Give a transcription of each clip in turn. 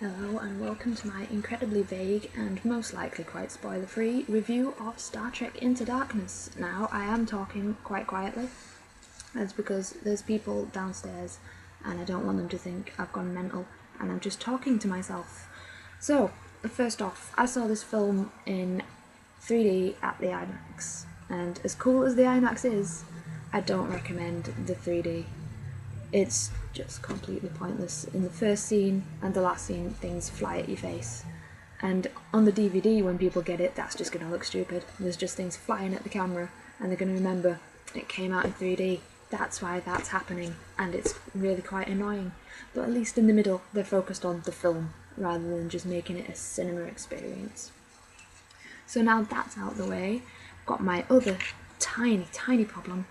Hello and welcome to my incredibly vague and most likely quite spoiler-free review of Star Trek Into Darkness. Now, I am talking quite quietly. That's because there's people downstairs and I don't want them to think I've gone mental and I'm just talking to myself. So, first off, I saw this film in 3D at the IMAX, and as cool as the IMAX is, I don't recommend the 3D. It's just completely pointless. In the first scene and the last scene, things fly at your face. And on the DVD, when people get it, that's just going to look stupid. There's just things flying at the camera, and they're going to remember it came out in 3D. That's why that's happening, and it's really quite annoying. But at least in the middle, they're focused on the film, rather than just making it a cinema experience. So now that's out of the way, I've got my other tiny problem.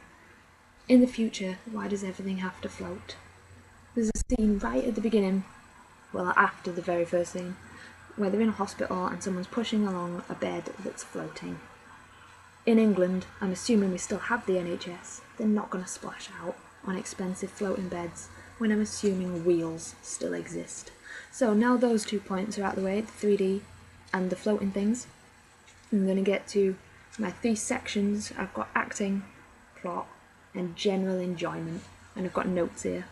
In the future, why does everything have to float? There's a scene right at the beginning, well after the very first scene, where they're in a hospital and someone's pushing along a bed that's floating. In England, I'm assuming we still have the NHS, they're not going to splash out on expensive floating beds when I'm assuming wheels still exist. So now those 2 points are out of the way, the 3D and the floating things, I'm going to get to my 3 sections. I've got acting, plot, and general enjoyment, and I've got notes here.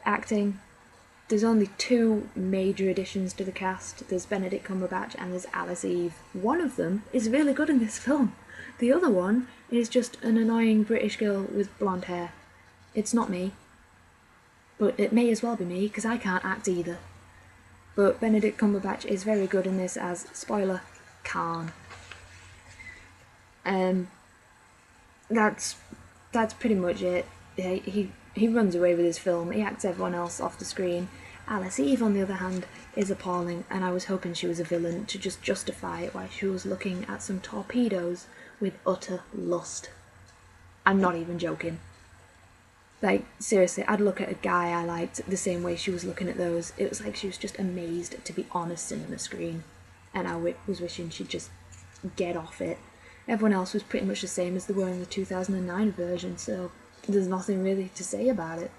Acting, there's only 2 major additions to the cast. There's Benedict Cumberbatch and there's Alice Eve. One of them is really good in this film. The other one is just an annoying British girl with blonde hair. It's not me, but it may as well be me because I can't act either. But Benedict Cumberbatch is very good in this as, spoiler, Khan. That's pretty much it. He runs away with his film, he acts everyone else off the screen. Alice Eve, on the other hand, is appalling, and I was hoping she was a villain to just justify why she was looking at some torpedoes with utter lust. I'm not even joking. Like, seriously, I'd look at a guy I liked the same way she was looking at those. It was like she was just amazed to be on a cinema screen, and I was wishing she'd just get off it. Everyone else was pretty much the same as they were in the 2009 version, so there's nothing really to say about it.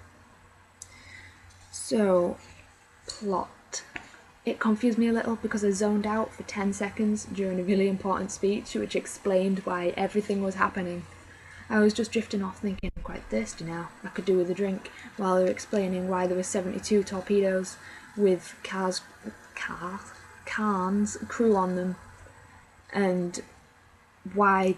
So, plot. It confused me a little because I zoned out for 10 seconds during a really important speech which explained why everything was happening. I was just drifting off thinking, I'm quite thirsty now, I could do with a drink, while they were explaining why there were 72 torpedoes with Khan's crew on them, and why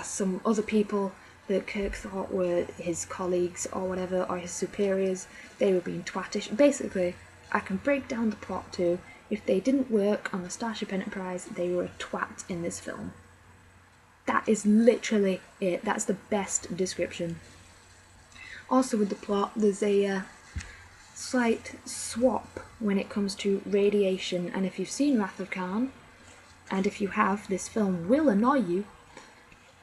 some other people that Kirk thought were his colleagues or whatever, or his superiors, they were being twattish. Basically, I can break down the plot to, if they didn't work on the Starship Enterprise, they were a twat in this film. That is literally it. That's the best description. Also with the plot, there's a slight swap when it comes to radiation, and if you've seen Wrath of Khan, and if you have, this film will annoy you,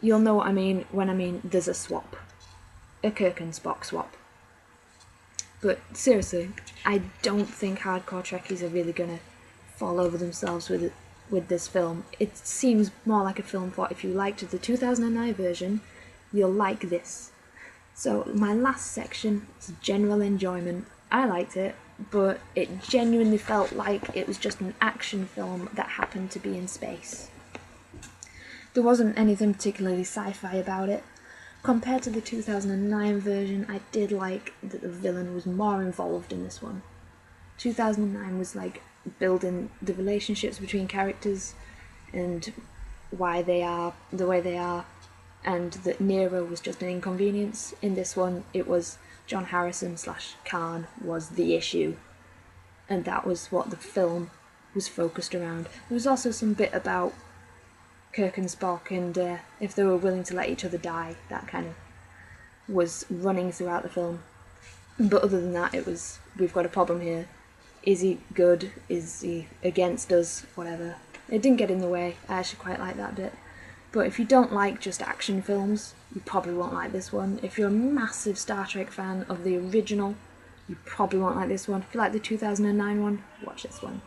you'll know what I mean when I mean there's a swap. A Kirk and Spock swap. But seriously, I don't think hardcore Trekkies are really gonna fall over themselves with this film. It seems more like a film for, if you liked the 2009 version, you'll like this. So my last section is general enjoyment. I liked it, but it genuinely felt like it was just an action film that happened to be in space. There wasn't anything particularly sci-fi about it. Compared to the 2009 version, I did like that the villain was more involved in this one. 2009 was like building the relationships between characters and why they are the way they are, and that Nero was just an inconvenience. In this one, it was John Harrison / Khan was the issue, and that was what the film was focused around. There was also some bit about Kirk and Spock and if they were willing to let each other die. That kind of was running throughout the film. But other than that, it was, we've got a problem here. Is he good? Is he against us? Whatever. It didn't get in the way. I actually quite like that bit. But if you don't like just action films, you probably won't like this one. If you're a massive Star Trek fan of the original, you probably won't like this one. If you like the 2009 one, watch this one.